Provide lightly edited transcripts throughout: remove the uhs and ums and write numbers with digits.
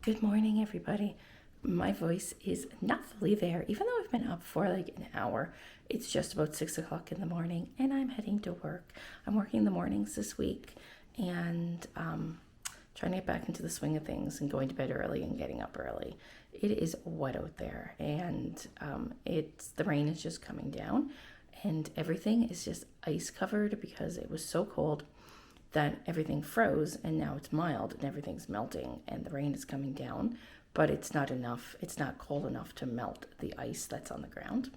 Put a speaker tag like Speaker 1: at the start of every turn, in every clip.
Speaker 1: Good morning, everybody. My voice is not fully there, even though I've been up for like an hour. It's just about 6 o'clock in the morning, and I'm heading to work. I'm working the mornings this week, and trying to get back into the swing of things and going to bed early and getting up early. It is wet out there, and the rain is just coming down, and everything is just ice covered because it was so cold that everything froze, and now it's mild and everything's melting and the rain is coming down, but it's not enough. It's not cold enough to melt the ice that's on the ground.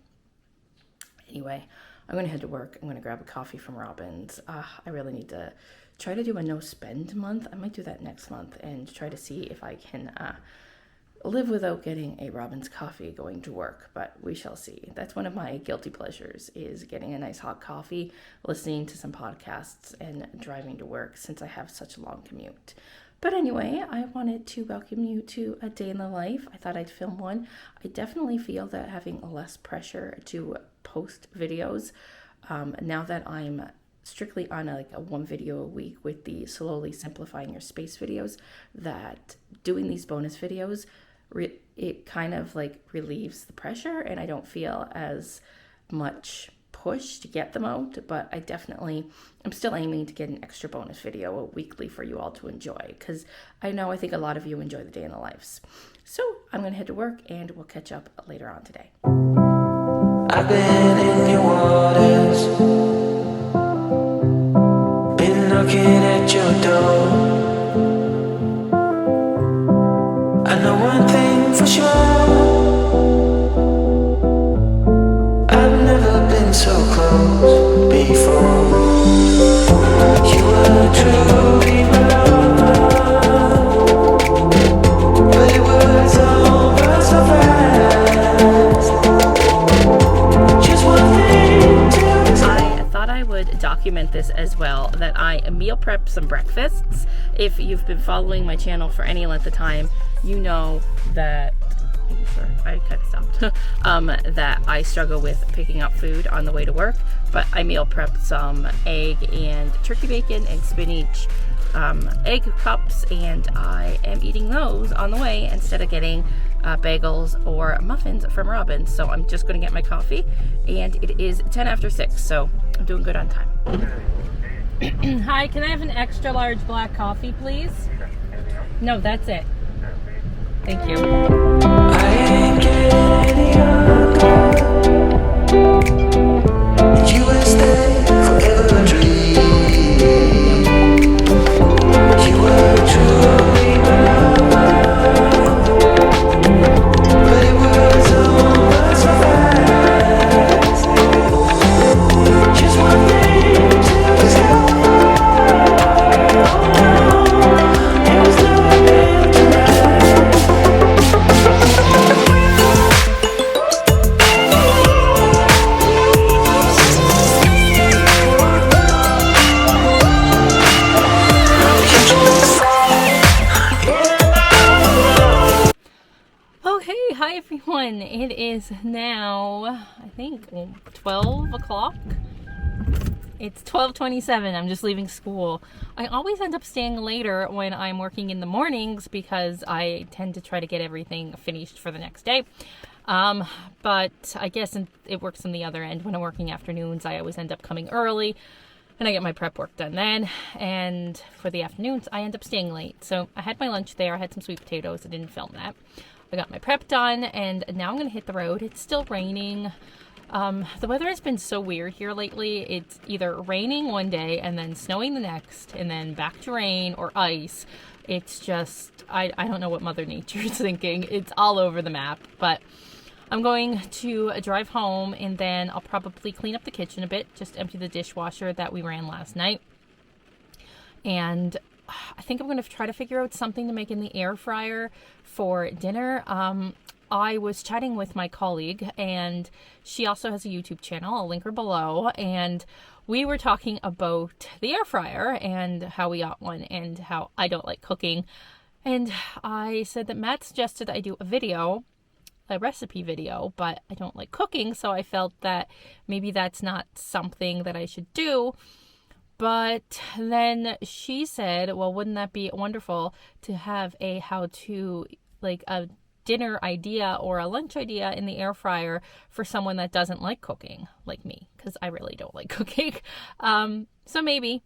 Speaker 1: Anyway, I'm going to head to work. I'm going to grab a coffee from Robin's. I really need to try to do a no spend month. I might do that next month and try to see if I can live without getting a Robin's coffee going to work, but we shall see. That's one of my guilty pleasures, is getting a nice hot coffee, listening to some podcasts, and driving to work since I have such a long commute. But anyway, I wanted to welcome you to a day in the life. I thought I'd film one. I definitely feel that having less pressure to post videos now that I'm strictly on a one video a week with the slowly simplifying your space videos, that doing these bonus videos, it kind of like relieves the pressure, and I don't feel as much push to get them out. But I'm still aiming to get an extra bonus video weekly for you all to enjoy, because I think a lot of you enjoy the day in the lives. So I'm gonna head to work, and we'll catch up later on today.
Speaker 2: I've been in your waters, been knocking at your door. I know one thing for sure, I've never been so close before. You were truly my love, but it was over so fast. Just one thing to
Speaker 1: I thought I would document this as well, that I meal prep some breakfasts. If you've been following my channel for any length of time, you know that I kind of stopped. That I struggle with picking up food on the way to work, but I meal prep some egg and turkey bacon and spinach egg cups, and I am eating those on the way instead of getting bagels or muffins from Robin. So I'm just going to get my coffee, and it is 10 after 6, so I'm doing good on time. Hi, can I have an extra large black coffee, please? No, that's it. Thank you.
Speaker 2: I ain't getting any younger. You will stay forever a dream. You were truly mine, but it was over so fast. Just one thing to tell. Oh no, it was never meant to last.
Speaker 1: Hi everyone, it is now, I think, 12 o'clock. It's 12:27, I'm just leaving school. I always end up staying later when I'm working in the mornings because I tend to try to get everything finished for the next day. But I guess it works on the other end. When I'm working afternoons, I always end up coming early, and I get my prep work done then. And for the afternoons, I end up staying late. So I had my lunch there, I had some sweet potatoes, I didn't film that. I got my prep done, and now I'm going to hit the road. It's still raining. The weather has been so weird here lately. It's either raining one day and then snowing the next, and then back to rain or ice. It's just, I don't know what Mother Nature is thinking. It's all over the map, but I'm going to drive home, and then I'll probably clean up the kitchen a bit, just empty the dishwasher that we ran last night. And I think I'm going to try to figure out something to make in the air fryer for dinner. I was chatting with my colleague, and she also has a YouTube channel. I'll link her below. And we were talking about the air fryer and how we got one and how I don't like cooking. And I said that Matt suggested I do a recipe video, but I don't like cooking. So I felt that maybe that's not something that I should do.
Speaker 3: But then she said, well, wouldn't that be wonderful to have a how to, like a dinner idea or a lunch idea in the air fryer for someone that doesn't like cooking, like me, because I really don't like cooking. So maybe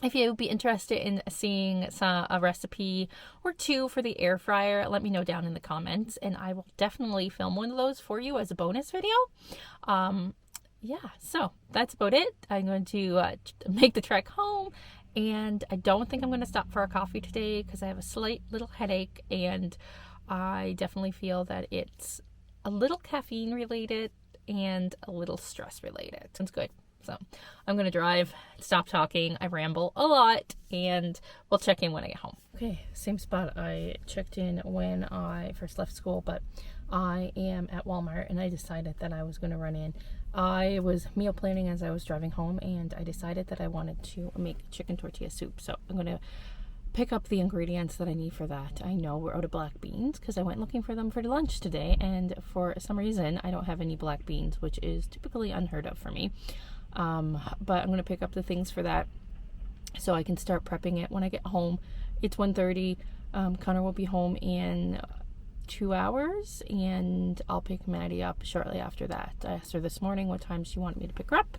Speaker 3: if you would be interested in seeing a recipe or two for the air fryer, let me know down in the comments, and I will definitely film one of those for you as a bonus video. Yeah, so that's about it. I'm going to make the trek home, and I don't think I'm going to stop for a coffee today because I have a slight little headache, and I definitely feel that it's a little caffeine related and a little stress related. Sounds good. So I'm going to drive, stop talking. I ramble a lot, and we'll check in when I get home. Okay, same spot I checked in when I first left school, but I am at Walmart, and I decided that I was going to run in. I was meal planning as I was driving home, and I decided that I wanted to make chicken tortilla soup. So I'm going to pick up the ingredients that I need for that. I know we're out of black beans because I went looking for them for lunch today, and for some reason I don't have any black beans, which is typically unheard of for me. But I'm going to pick up the things for that so I can start prepping it when I get home. It's 1:30. Connor will be home in 2 hours, and I'll pick Maddie up shortly after that. I asked her this morning what time she wanted me to pick her up,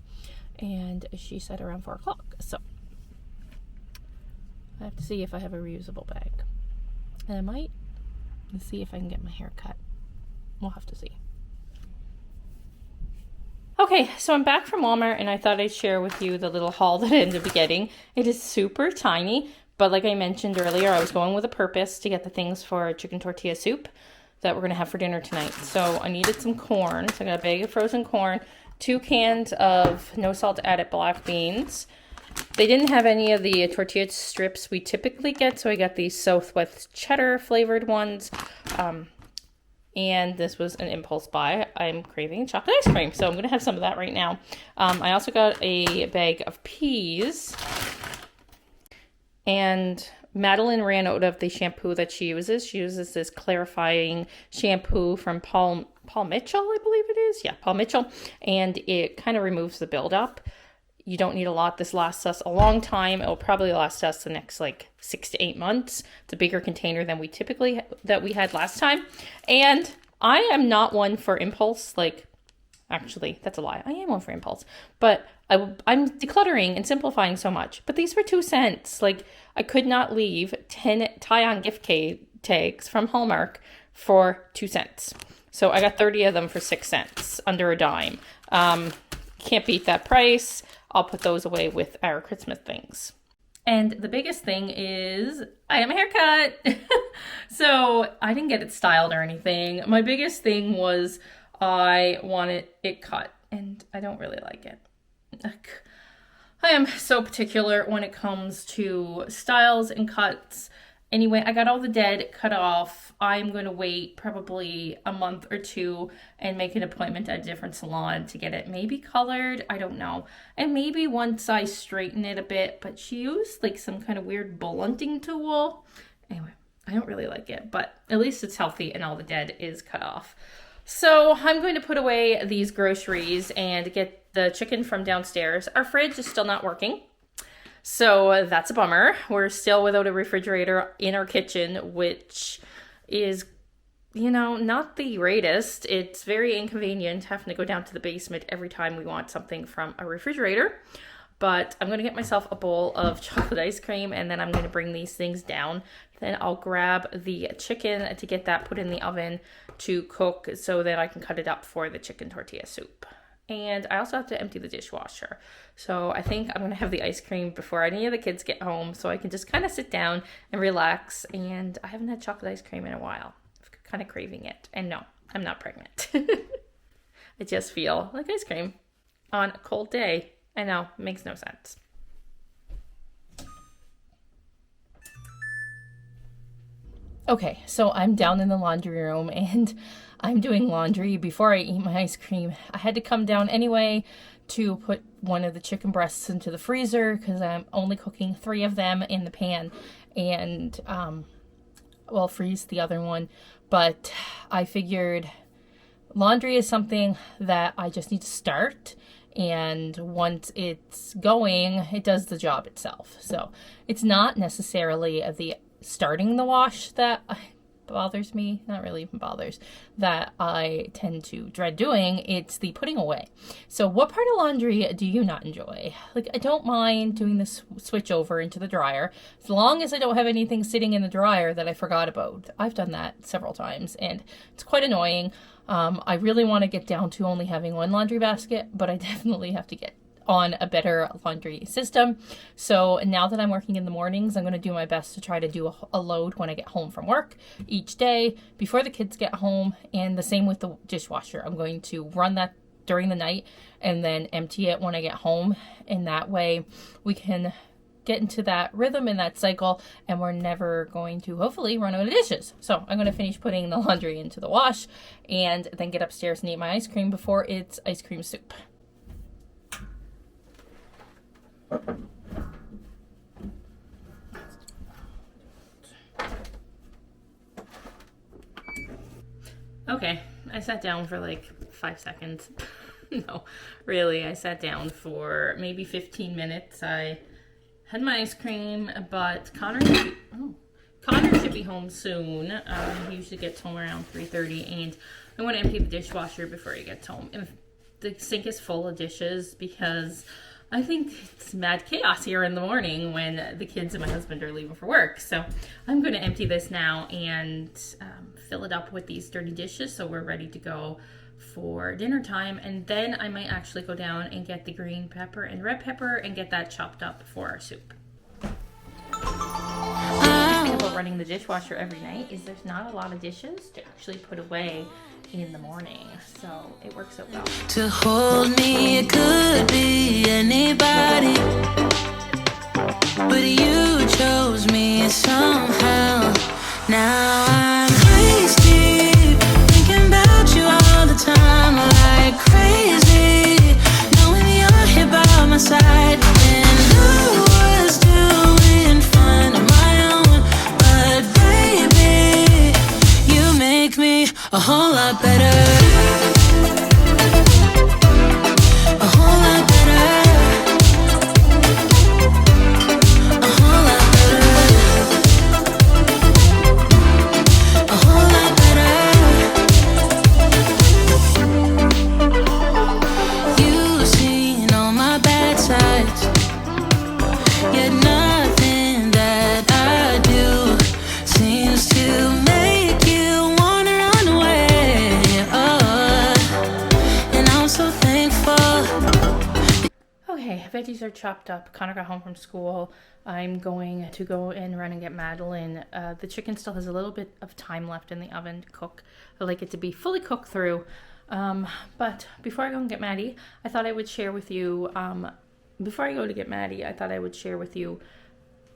Speaker 3: and she said around 4 o'clock. So I have to see if I have a reusable bag, and I might. Let's see if I can get my hair cut. We'll have to see. Okay, so I'm back from Walmart, and I thought I'd share with you the little haul that I ended up getting. It is super tiny, but like I mentioned earlier, I was going with a purpose to get the things for chicken tortilla soup that we're going to have for dinner tonight. So I needed some corn, so I got a bag of frozen corn, 2 cans of no salt added black beans. They didn't have any of the tortilla strips we typically get, so I got these Southwest cheddar flavored ones. And this was an impulse buy. I'm craving chocolate ice cream, so I'm going to have some of that right now. I also got a bag of peas. And Madeline ran out of the shampoo that she uses. She uses this clarifying shampoo from Paul Mitchell, I believe it is. Yeah, Paul Mitchell. And it kind of removes the buildup. You don't need a lot. This lasts us a long time. It'll probably last us the next 6 to 8 months. It's a bigger container than we had last time. And I am not one for impulse. Actually, that's a lie. I am one for impulse. But I'm decluttering and simplifying so much. But these were 2 cents. I could not leave 10 tie-on gift tags from Hallmark for 2 cents. So I got 30 of them for 6 cents, under a dime. Can't beat that price. I'll put those away with our Christmas things. And the biggest thing is I have a haircut. So I didn't get it styled or anything. My biggest thing was I wanted it cut, and I don't really like it. I am so particular when it comes to styles and cuts. Anyway, I got all the dead cut off. I'm going to wait probably a month or 2 and make an appointment at a different salon to get it maybe colored. I don't know. And maybe once I straighten it a bit, but she used some kind of weird blunting tool. Anyway, I don't really like it, but at least it's healthy and all the dead is cut off. So I'm going to put away these groceries and get the chicken from downstairs. Our fridge is still not working. So that's a bummer. We're still without a refrigerator in our kitchen, which is, not the greatest. It's very inconvenient having to go down to the basement every time we want something from a refrigerator. But I'm going to get myself a bowl of chocolate ice cream, and then I'm going to bring these things down. Then I'll grab the chicken to get that put in the oven to cook so that I can cut it up for the chicken tortilla soup. And I also have to empty the dishwasher. So I think I'm going to have the ice cream before any of the kids get home so I can just kind of sit down and relax. And I haven't had chocolate ice cream in a while. I'm kind of craving it. And no, I'm not pregnant. I just feel like ice cream on a cold day. I know, it makes no sense. Okay, so I'm down in the laundry room and I'm doing laundry before I eat my ice cream. I had to come down anyway to put one of the chicken breasts into the freezer because I'm only cooking 3 of them in the pan, and freeze the other one. But I figured laundry is something that I just need to start, and once it's going, it does the job itself. So it's not necessarily the starting the wash that bothers me, not really even bothers, that I tend to dread doing. It's the putting away. So what part of laundry do you not enjoy? Like, I don't mind doing this switch over into the dryer as long as I don't have anything sitting in the dryer that I forgot about. I've done that several times and it's quite annoying. I really want to get down to only having one laundry basket, but I definitely have to get on a better laundry system. So now that I'm working in the mornings, I'm going to do my best to try to do a load when I get home from work each day before the kids get home. And the same with the dishwasher. I'm going to run that during the night and then empty it when I get home. And that way we can get into that rhythm and that cycle, and we're never going to hopefully run out of dishes. So I'm going to finish putting the laundry into the wash and then get upstairs and eat my ice cream before it's ice cream soup. Okay, I sat down for like 5 seconds. No, really, I sat down for maybe 15 minutes. I had my ice cream, but Connor should be home soon. He usually gets home around 3:30, and I want to empty the dishwasher before he gets home. And the sink is full of dishes because I think it's mad chaos here in the morning when the kids and my husband are leaving for work. So I'm going to empty this now and fill it up with these dirty dishes so we're ready to go for dinner time. And then I might actually go down and get the green pepper and red pepper and get that chopped up for our soup. The thing about running the dishwasher every night is there's not a lot of dishes to actually put away in the morning, so it works out well.
Speaker 2: To hold me, it could be anybody, but you chose me somehow. Now I'm crazy, thinking about you all the time, like crazy, knowing you're here by my side. And I was doing fine on my own, but baby, you make me a whole lot better. A whole lot better. A whole lot better. A whole lot better. You've seen all my bad sides, yet nothing that I do seems to make you wanna run away. And I'm so thankful.
Speaker 3: Okay, veggies are chopped up. Connor got home from school. I'm going to go and run and get Madeline. The chicken still has a little bit of time left in the oven to cook. I like it to be fully cooked through. But before I go and get Maddie, I thought I would share with you,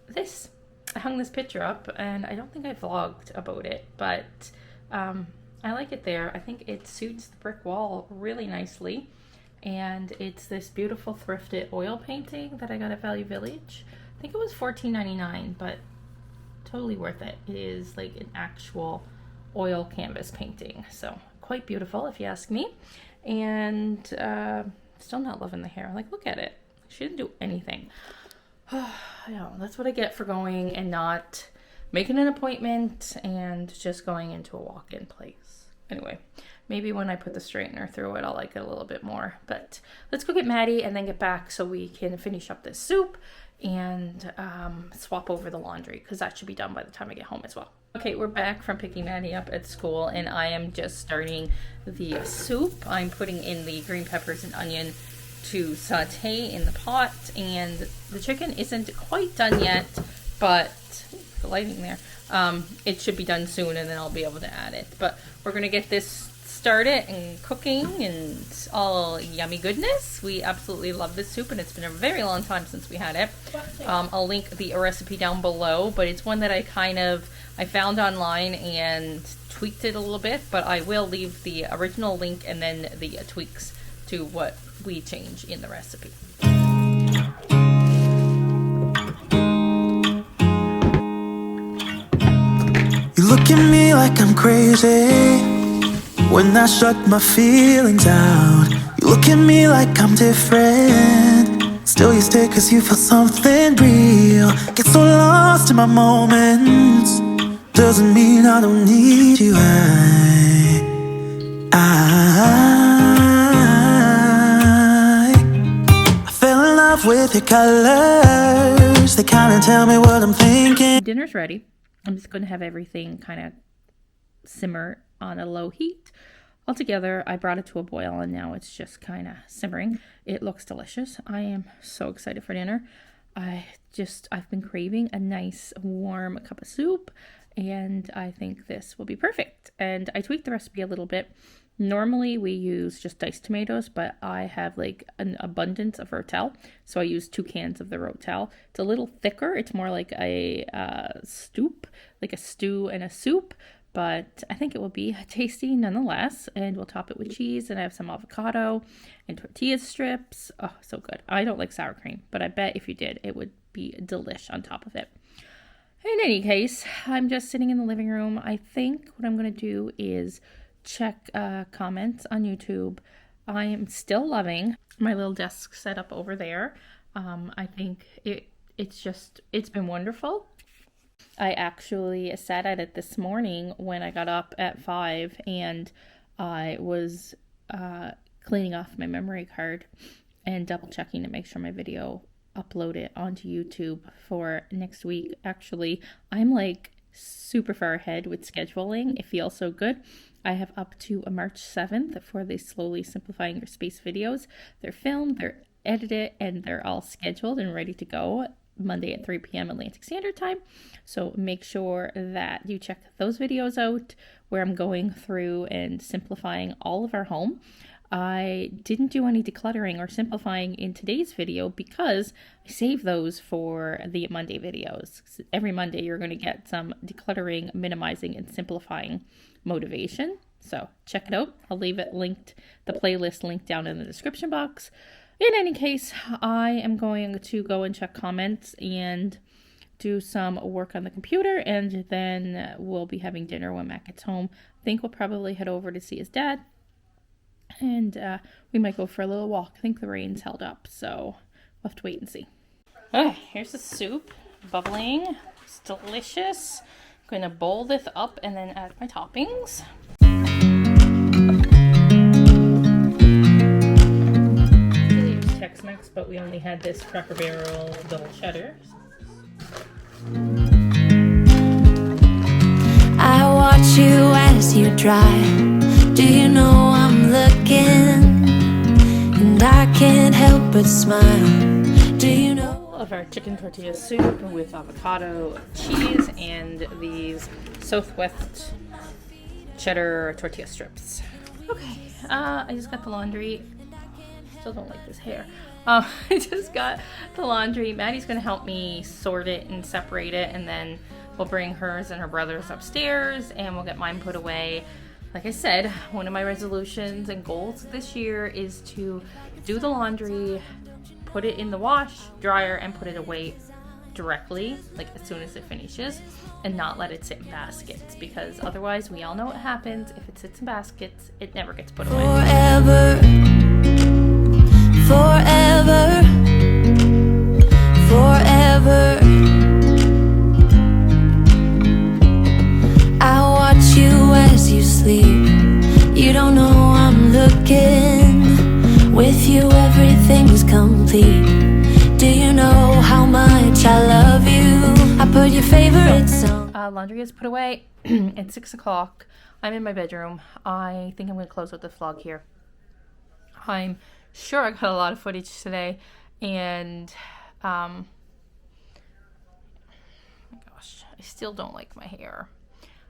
Speaker 3: this. I hung this picture up, and I don't think I vlogged about it, but I like it there. I think it suits the brick wall really nicely. And it's this beautiful thrifted oil painting that I got at Value Village. I think it was $14.99, but totally worth it. It is like an actual oil canvas painting. So quite beautiful if you ask me. And still not loving the hair. Like, look at it. She didn't do anything. Yeah, that's what I get for going and not making an appointment and just going into a walk-in place. Anyway, maybe when I put the straightener through it, I'll like it a little bit more. But let's go get Maddie and then get back so we can finish up this soup and swap over the laundry, because that should be done by the time I get home as well. Okay, we're back from picking Maddie up at school, and I am just starting the soup. I'm putting in the green peppers and onion to saute in the pot, and the chicken isn't quite done yet, but the lighting there, it should be done soon, and then I'll be able to add it. But we're gonna get this started and cooking and all yummy goodness. We absolutely love this soup, and it's been a very long time since we had it. I'll link the recipe down below, but it's one that I found online and tweaked it a little bit, but I will leave the original link and then the tweaks to what we change in the recipe.
Speaker 2: You look at me like I'm crazy when I shut my feelings out. You
Speaker 4: look at me like I'm different. Still you stay cause you feel something real. Get so lost in my moments. Doesn't mean I don't need you. I fell in love with your colors. They kinda tell me what I'm thinking.
Speaker 3: Dinner's ready. I'm just going to have everything kind of simmer on a low heat. Altogether, I brought it to a boil and now it's just kind of simmering. It looks delicious. I am so excited for dinner. I've been craving a nice warm cup of soup, and I think this will be perfect. And I tweaked the recipe a little bit. Normally we use just diced tomatoes, but I have like an abundance of Rotel, so I use 2 cans of the Rotel. It's a little thicker. It's more like a like a stew and a soup, but I think it will be tasty nonetheless. And we'll top it with cheese, and I have some avocado and tortilla strips. Oh, so good. I don't like sour cream, but I bet if you did, it would be delish on top of it. In any case, I'm just sitting in the living room. I think what I'm going to do is check comments on YouTube. I am still loving my little desk setup over there. I think it's been wonderful. I actually sat at it this morning when I got up at 5 and I was cleaning off my memory card and double checking to make sure my video uploaded onto YouTube for next week. Actually, I'm like super far ahead with scheduling. It feels so good. I have up to March 7th for the Slowly Simplifying Your Space videos. They're filmed, they're edited, and they're all scheduled and ready to go Monday at 3 p.m. Atlantic Standard Time. So make sure that you check those videos out where I'm going through and simplifying all of our home. I didn't do any decluttering or simplifying in today's video because I saved those for the Monday videos. Every Monday you're going to get some decluttering, minimizing, and simplifying motivation. So check it out. I'll leave it linked, the playlist linked down in the description box. In any case, I am going to go and check comments and do some work on the computer, and then we'll be having dinner when Matt gets home. I think we'll probably head over to see his dad, and we might go for a little walk. I think the rain's held up, so we'll have to wait and see. Okay, here's the soup, bubbling. It's delicious. I'm going to bowl this up and then add my toppings. Tex-Mex, but we only had this Cracker Barrel double cheddar.
Speaker 2: I watch you as you drive. Do you know I'm looking? And I can't help but smile. Do you know?
Speaker 3: Of our chicken tortilla soup with avocado, cheese, and these Southwest cheddar tortilla strips. Okay, I just got the laundry. Still don't like this hair. I just got the laundry. Maddie's gonna help me sort it and separate it, and then we'll bring hers and her brother's upstairs and we'll get mine put away. Like I said, one of my resolutions and goals this year is to do the laundry, put it in the wash dryer, and put it away directly, like as soon as it finishes, and not let it sit in baskets, because otherwise we all know what happens. If it sits in baskets, it never gets put away.
Speaker 2: Forever, forever, forever. I watch you as you sleep. You don't know I'm looking. With you everything's complete. Do you know how much I love you? I put your favorite song.
Speaker 3: Laundry is put away. It's 6 o'clock. I'm in my bedroom. I think I'm going to close out this vlog here. I'm sure I got a lot of footage today, and oh my gosh, I still don't like my hair.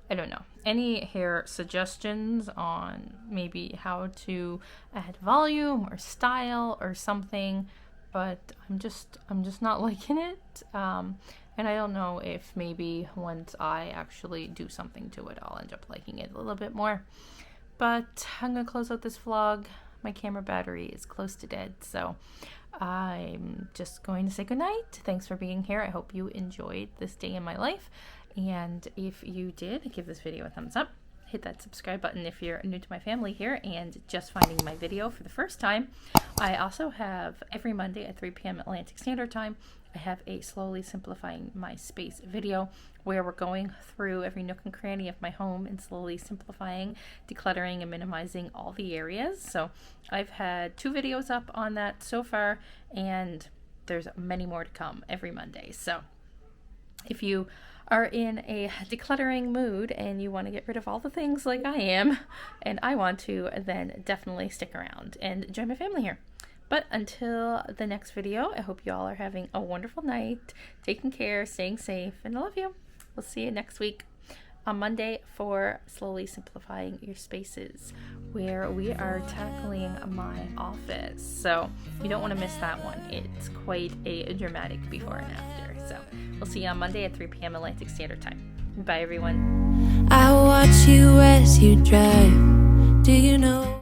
Speaker 3: I don't know. Any hair suggestions on maybe how to add volume or style or something? But I'm just not liking it. And I don't know if maybe once I actually do something to it, I'll end up liking it a little bit more. But I'm gonna close out this vlog. My camera battery is close to dead, so I'm just going to say goodnight. Thanks for being here. I hope you enjoyed this day in my life. And if you did, give this video a thumbs up. hit that subscribe button if you're new to my family here and just finding my video for the first time. I also have every Monday at 3 p.m. Atlantic Standard Time, I have a Slowly Simplifying My Space video where we're going through every nook and cranny of my home and slowly simplifying, decluttering, and minimizing all the areas. So I've had 2 videos up on that so far, and there's many more to come every Monday. So if you are in a decluttering mood and you want to get rid of all the things like I am, and I want to, then definitely stick around and join my family here. But until the next video, I hope you all are having a wonderful night, taking care, staying safe, and I love you. We'll see you next week on Monday for Slowly Simplifying Your Spaces, where we are tackling my office. So you don't want to miss that one. It's quite a dramatic before and after. So we'll see you on Monday at 3 p.m. Atlantic Standard Time. Bye, everyone.
Speaker 2: I watch you as you drive. Do you know?